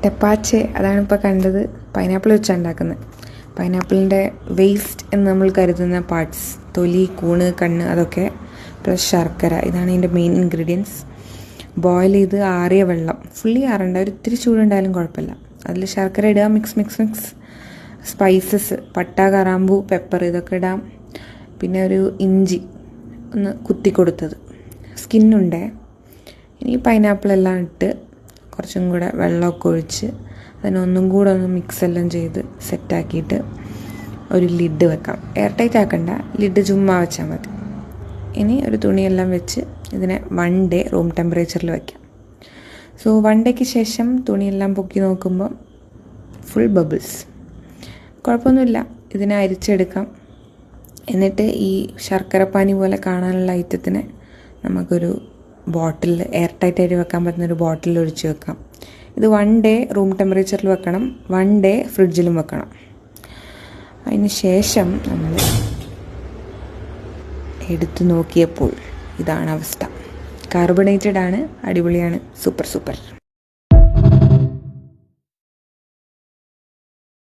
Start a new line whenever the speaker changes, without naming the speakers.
ടെപ്പാച്ചെ അതാണ് ഇപ്പോൾ കണ്ടത്. പൈനാപ്പിൾ വെച്ചാണ് ഉണ്ടാക്കുന്നത്. പൈനാപ്പിളിൻ്റെ വേസ്റ്റ് എന്ന് നമ്മൾ കരുതുന്ന പാർട്സ്, തൊലി, കൂണ്, കണ്ണ്, അതൊക്കെ പ്ലസ് ശർക്കര, ഇതാണ് ഇതിൻ്റെ മെയിൻ ഇൻഗ്രീഡിയൻസ്. ബോയിൽ ചെയ്ത് ആറിയ വെള്ളം, ഫുള്ളി ആറണ്ട, ഒരു ഇത്തിരി ചൂടുണ്ടായാലും കുഴപ്പമില്ല. അതിൽ ശർക്കര ഇടുക, മിക്സ്. സ്പൈസസ്, പട്ട, കറാമ്പൂ, പെപ്പർ, ഇതൊക്കെ ഇടാം. പിന്നെ ഒരു ഇഞ്ചി ഒന്ന് കുത്തി കൊടുത്തത്, സ്കിന്നുണ്ടേ. ഇനി പൈനാപ്പിളെല്ലാം ഇട്ട് കുറച്ചും കൂടെ വെള്ളമൊക്കെ ഒഴിച്ച് അതിനൊന്നും കൂടെ ഒന്ന് മിക്സെല്ലാം ചെയ്ത് സെറ്റാക്കിയിട്ട് ഒരു ലിഡ് വെക്കാം. എയർ ടൈറ്റ് ആക്കണ്ട, ലിഡ് ചുമ്മാ വെച്ചാൽ മതി. ഇനി ഒരു തുണിയെല്ലാം വെച്ച് ഇതിനെ 1 ഡേ റൂം ടെമ്പറേച്ചറിൽ വയ്ക്കാം. സോ 1 ഡേക്ക് ശേഷം തുണിയെല്ലാം പൊക്കി നോക്കുമ്പോൾ ഫുൾ ബബിൾസ്, കുഴപ്പമൊന്നുമില്ല. ഇതിനെ അരിച്ചെടുക്കാം. എന്നിട്ട് ഈ ശർക്കരപ്പാനി പോലെ കാണാനുള്ള ഐറ്റത്തിനെ നമുക്കൊരു ബോട്ടിൽ, എയർ ടൈറ്റായിട്ട് വെക്കാൻ പറ്റുന്നൊരു ബോട്ടിൽ ഒഴിച്ച് വെക്കാം. ഇത് 1 ഡേ റൂം ടെമ്പറേച്ചറിൽ വെക്കണം, 1 ഡേ ഫ്രിഡ്ജിലും വെക്കണം. അതിന് ശേഷം നമ്മൾ എടുത്തു നോക്കിയപ്പോൾ ഇതാണ് അവസ്ഥ. കാർബണേറ്റഡ് ആണ്, അടിപൊളിയാണ്, സൂപ്പർ.